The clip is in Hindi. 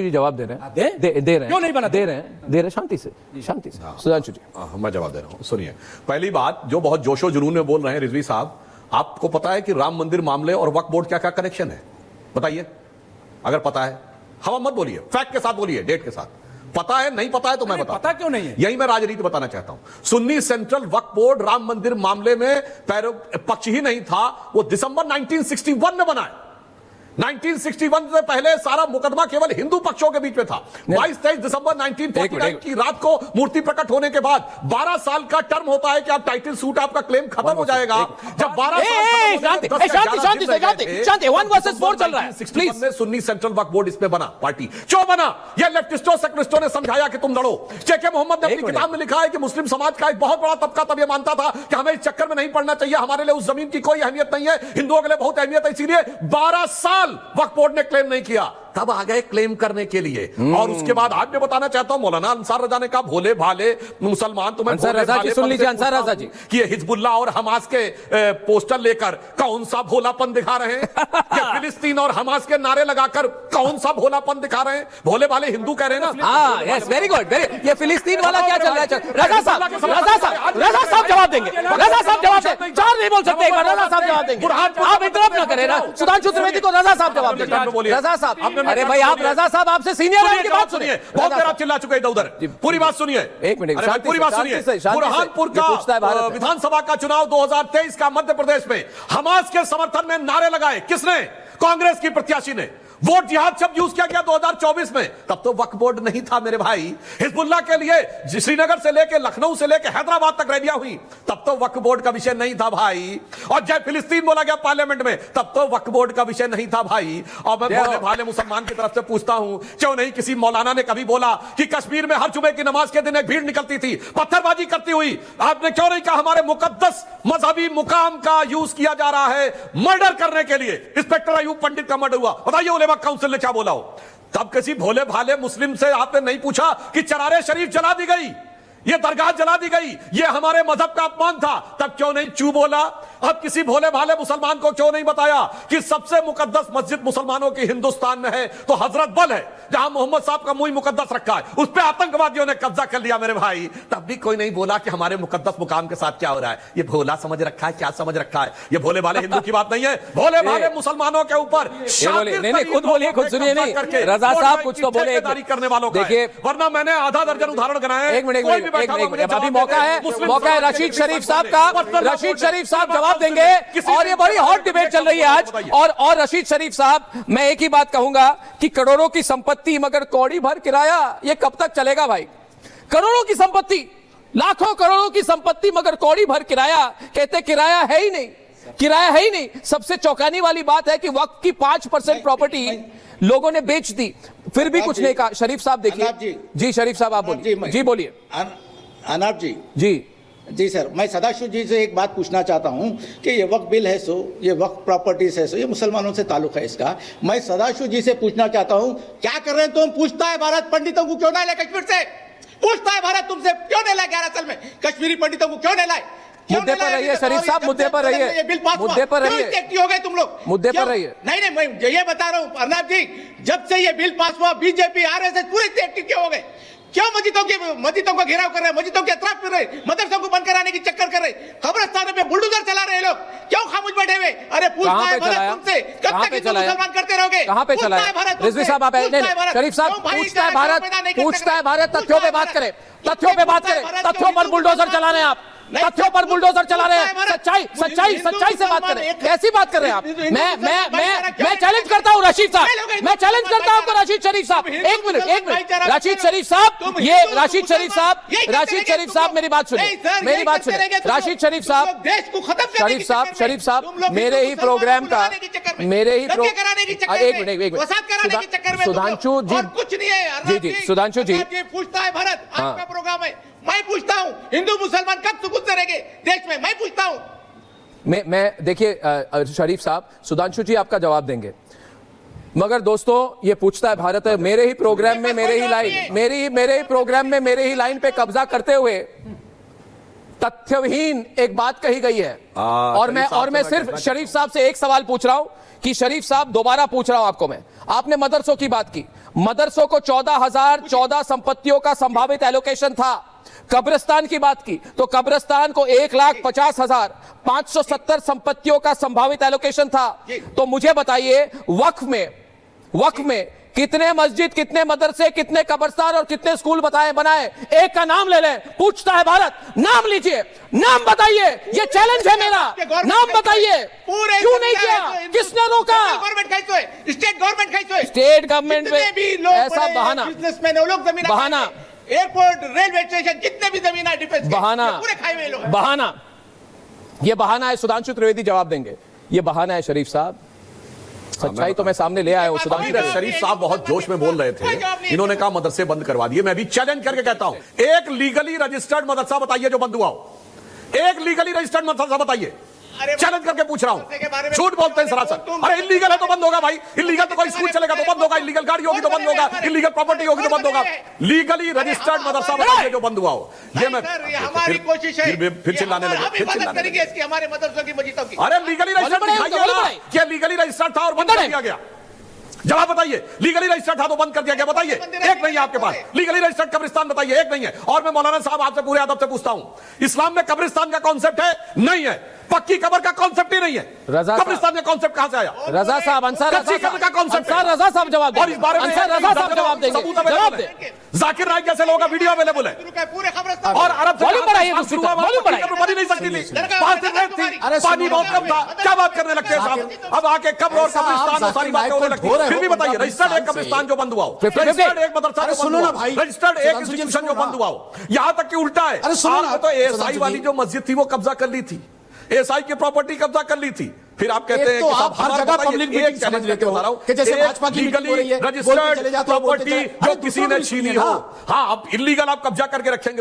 जवाब दे रहे हैं, दे रहे हैं, क्यों नहीं बनाते? दे रहे हैं शांति से सुधांशु जी। मैं जवाब दे रहा हूं, सुनिए। पहली बात, जो बहुत जोशो जुनून में बोल रहे हैं रिजवी साहब, आपको पता है कि राम मंदिर मामले और वक्फ बोर्ड क्या क्या कनेक्शन है? बताइए, अगर पता है। हवा मत बोलिए, फैक्ट के साथ बोलिए, डेट के साथ। पता है, नहीं पता है तो मैं पता क्यों नहीं है? यही मैं राजनीति बताना चाहता हूं। सुन्नी सेंट्रल वक्फ बोर्ड राम मंदिर मामले में पक्ष ही नहीं था, वो दिसंबर 1961 में बना है। 1961 से पहले सारा मुकदमा केवल हिंदू पक्षों के बीच में था। 22-23 दिसंबर 1949 की रात को मूर्ति प्रकट होने के बाद 12 साल का टर्म होता है कि आप टाइटल सूट, आपका क्लेम खत्म हो जाएगा। जब 12 शांति 1 वर्सेस 4 चल रहा है। 61 में सुन्नी सेंट्रल वक्फ बोर्ड इसमें बना, पार्टी क्यों बना? ये लेफ्टिस्टों सेकुलरिस्टों ने समझाया कि तुम लड़ो। के मोहम्मद ने अपनी किताब में लिखा है कि मुस्लिम समाज का एक बहुत बड़ा तबका तब यह मानता था कि हमें इस चक्कर में नहीं पड़ना चाहिए, हमारे लिए उस जमीन की कोई अहमियत नहीं है, हिंदुओं के लिए बहुत अहमियत है, इसीलिए 12 साल वक्फ बोर्ड ने क्लेम नहीं किया। तब आ गए क्लेम करने के लिए। और उसके बाद आज मैं बताना चाहता हूं, मौलाना अंसार रजा ने कहा भोले भाले मुसलमान तुम्हें अंसार रजा जी सुन लीजिए। अंसार रजा जी कि हिजबुल्लाह और हमास के पोस्टर लेकर कौन सा भोलापन दिखा रहे हैं? ये फिलिस्तीन और हमास के नारे लगाकर कौन सा भोलापन दिखा रहे हैं? भोले भाले हिंदू कह रहे हैं ना। हाँ, यस, वेरी गुड। ये फिलिस्तीन वाला क्या चल रहा है? रजा साहब जवाब देंगे। रजा साहब जवाब देंगे। 4 नहीं बोल सकते, एक बार रजा साहब जवाब देंगे। आप इंटरप्ट ना करें ना। सुधांशु त्रिवेदी को रजा साहब जवाब देंगे। रजा साहब, अरे भाई आप रजा साहब आपसे सीनियर हैं, की बात सुनिए। बहुत देर आप चिल्ला चुके इधर उधर, पूरी बात सुनिए। एक मिनट, पूरी बात सुनिए। बुरहानपुर का विधानसभा का चुनाव 2023 का मध्य प्रदेश में हमास के समर्थन में नारे लगाए किसने? कांग्रेस की प्रत्याशी ने। वोट जिहाद शब्द यूज किया गया 2024 में, तब तो वक्फ बोर्ड नहीं था मेरे भाई। हिजबुल्लाह के लिए श्रीनगर से लेकर लखनऊ से लेकर हैदराबाद तक रैलियां हुई, तब तो वक्फ बोर्ड का विषय नहीं था भाई। और जब फिलिस्तीन बोला गया पार्लियामेंट में, तब तो वक्फ बोर्ड का विषय नहीं था भाई। और मैं भोले भाले मुसलमान की तरफ से पूछता हूं, क्यों नहीं किसी मौलाना ने कभी बोला कि कश्मीर में हर जुमे की नमाज के दिन एक भीड़ निकलती थी पत्थरबाजी करती हुई? आपने क्यों नहीं कहा हमारे मुकद्दस मजहबी मुकाम का यूज किया जा रहा है मर्डर करने के लिए? इंस्पेक्टर अयूब पंडित का मर्डर हुआ, बताइए उलेमा काउंसिल ने क्या बोला हो? तब किसी भोले भाले मुस्लिम से आपने नहीं पूछा कि चरारे शरीफ जला दी गई, ये दरगाह जला दी गई, ये हमारे मजहब का अपमान था? तब क्यों नहीं चू बोला? अब किसी भोले भाले मुसलमान को क्यों नहीं बताया कि सबसे मुकद्दस मस्जिद मुसलमानों की हिंदुस्तान में है तो हजरत बल है, जहां मोहम्मद साहब का मुंह मुकद्दस रखा है, उस पर आतंकवादियों ने कब्जा कर लिया मेरे भाई। तब भी कोई नहीं बोला कि हमारे मुकद्दस मुकाम के साथ क्या हो रहा है। ये भोला समझ रखा है, क्या समझ रखा है? ये भोले भाले हिंदू की बात नहीं है, भोले भाले मुसलमानों के ऊपर नहीं, खुद बोलिए, खुद सुनिए। नहीं, रजा साहब कुछ तो बोले करने वालों को, देखिए, वरना मैंने आधा दर्जन उदाहरण बनाए। एक मिनट, अभी मौका है रशीद शरीफ साहब का। रशीद शरीफ साहब जवाब देंगे और ये बड़ी हॉट डिबेट चल रही है आज। और रशीद शरीफ साहब, मैं एक ही बात कहूंगा कि करोड़ों की संपत्ति मगर कौड़ी भर किराया, ये कब तक चलेगा भाई? करोड़ों की संपत्ति, लाखों करोड़ों की संपत्ति मगर कौड़ी भर किराया, कहते किराया है ही नहीं, किराया है ही नहीं। सबसे चौंकाने वाली बात है कि वक्फ की 5% प्रॉपर्टी लोगों ने बेच दी, फिर भी कुछ नहीं कहा। शरीफ साहब देखिए जी, शरीफ साहब आप बोलिए। जी बोलिए। अनाब जी जी सर, मैं सदाशिव जी से एक बात पूछना चाहता हूं कि ये वक्फ बिल है सो, ये वक्फ प्रॉपर्टीज है सो, ये मुसलमानों से ताल्लुक है इसका। मैं सदाशिव जी से पूछना चाहता हूं, क्या कर रहे हैं तुम? पूछता है भारत पंडितों को क्यों नहीं लाए कश्मीर से? पूछता है भारत तुमसे क्यों नहीं लाए 11 साल में? कश्मीरी पंडितों को क्यों नहीं लाए? मुद्दे पर रहिए शरीफ साहब, मुद्दे पर रहिए, मुद्दे पर रहिए, हो गए तुम लोग, मुद्दे पर रहिए। नहीं, मैं ये बता रहा हूं अर्नब जी, जब से ये बिल पास हुआ बीजेपी आरएसएस पूरे एक्टिव क्यों हो गए? क्यों मस्जिदों को घेराव कर रहे हैं, मस्जिदों के अतराफ फिर रहे, मदरसों को बंद कराने की चक्कर कर रहे, कब्रिस्तानों पे बुलडोजर चला रहे लोग, क्यों खामोश बैठे हुए? अरे पूछता है भारत तुमसे, कब तक हिंदू मुसलमान करते रहोगे? कहां पे चला है रिजवी साहब? आप शरीफ साहब, पूछता है भारत, तथ्यों पे बात करें, तथ्यों पे बात करें। तथ्यों पर बुलडोजर चला रहे हैं आप, तथ्यों पर बुलडोजर चला रहे हैं। सच्चाई से बात करें। कैसी बात कर रहे हैं आप? मैं चैलेंज करता हूं रशीद साहब, मैं चैलेंज करता हूं रशीद शरीफ साहब। एक मिनट, रशीद शरीफ साहब, ये रशीद शरीफ साहब मेरी बात सुनिए, मेरी बात सुनिए। रशीद शरीफ साहब मेरे ही प्रोग्राम का, एक मिनट, सुधांशु जी, कुछ नहीं है जी, सुधांशु जी पूछता है भारत, आपका प्रोग्राम है। मैं पूछता हूं हिंदू मुसलमान कब सुकून से रहेंगे देश में? मैं पूछता हूं। मैं देखिए शरीफ साहब, सुधांशु जी आपका जवाब देंगे, मगर दोस्तों ये पूछता है भारत है मेरे ही प्रोग्राम में, मेरे ही प्रोग्राम में मेरे ही लाइन पे कब्जा करते हुए तथ्यहीन एक बात कही गई है। और मैं सिर्फ शरीफ साहब से एक सवाल पूछ रहा हूं कि शरीफ साहब, दोबारा पूछ रहा हूं आपको मैं, आपने मदरसों की बात की, मदरसों को 14,014 संपत्तियों का संभावित एलोकेशन था। कब्रिस्तान की बात की तो कब्रिस्तान को 1,50,570 संपत्तियों का संभावित एलोकेशन था। तो मुझे बताइए वक्फ में कितने मस्जिद, कितने मदरसे, कितने कब्रिस्तान और कितने स्कूल बनाए? एक का नाम ले लें। पूछता है भारत, नाम लीजिए, नाम बताइए। ये चैलेंज है मेरा, नाम बताइए। क्यों नहीं किया? किसने रोका? स्टेट गवर्नमेंट स्टेट गवर्नमेंट में ऐसा बहाना, बिजनेसमैन वो लोग जमीन बहाना, एयरपोर्ट, रेलवे स्टेशन, जितने भी जमीन है डिफेंस के, बहाना, पूरे खाए हुए लोग। बहाना, ये बहाना है। सुधांशु त्रिवेदी जवाब देंगे। ये बहाना है शरीफ साहब। सच्चाई तो मैं सामने ले आया हूं। सुधांशु शरीफ साहब बहुत जोश में बोल रहे थे, इन्होंने कहा मदरसे बंद करवा दिए। मैं भी चैलेंज करके कहता हूं, एक लीगली रजिस्टर्ड मदरसा बताइए जो बंद हुआ हो। एक लीगली रजिस्टर्ड मदरसा बताइए। चैलेंज करके पूछ रहा हूं। झूठ बोलते हैं सरासर। अरे इलीगल है तो बंद होगा भाई। इलीगल तो कोई स्कूल चलेगा तो बंद होगा, इलीगल गाड़ी होगी तो बंद होगा, इलीगल प्रॉपर्टी होगी तो बंद होगा। लीगली रजिस्टर्ड मदरसा बताइए जो बंद हुआ हो। ये मैं हमारी कोशिश है, फिर चिल्लाने लगे, फिर चिल्लाने लगे। इसकी हमारे मदरसों की मस्जिदों की। अरे लीगली रजिस्टर्ड दिखाइए ना, क्या लीगली रजिस्टर्ड था और बंद कर दिया गया? जवाब बताइए। लीगली रजिस्टर्ड था तो बंद कर दिया गया, बताइए। एक नहीं है आपके पास। लीगली रजिस्टर्ड कब्रिस्तान बताइए, एक नहीं है। और मैं मौलाना साहब आपसे पूरे अदब से पूछता हूं, इस्लाम में कब्रिस्तान का कॉन्सेप्ट है? नहीं है। पक्की कब्र का कॉन्सेप्ट ही नहीं है। कब्रिस्तान का कॉन्सेप्ट कहां से आया? रजा साहब, अंसार रजा साहब जवाब दें। और इस बारे में रजा साहब जवाब देंगे। जवाब दें। जाकिर नाइक जैसे लोगों का वीडियो अवेलेबल है। पूरे खबरस्तान और अरब वॉल्यूम बढ़ाइए, बनी नहीं सकती थी, पांच दिन रहती थी, पानी बहुत कम था। क्या बात करने लगते हैं साहब? अब आके कब्र और कब्रिस्तान और सारी बातें होने लगती हैं। फिर भी बताइए, रजिस्टर्ड एक कब्रिस्तान जो बंद हुआ हो, रजिस्टर्ड एक मदरसा जो बंद हुआ हो, रजिस्टर्ड एक इंस्टीट्यूशन जो बंद हुआ हो, यहां तक कि उल्टा है। आपने तो एएसआई वाली जो मस्जिद थी वो कब्जा कर ली थी, एएसआई की प्रॉपर्टी कब्जा कर ली थी। फिर आप कहते हैं तो आप हर जगह पब्लिक मीटिंग समझ लेते हो कि जैसे भाजपा की मीटिंग हो रही है, रजिस्टर्ड प्रॉपर्टी जो किसी ने छीनी हो, हाँ, अब इलीगल आप कब्जा करके रखेंगे।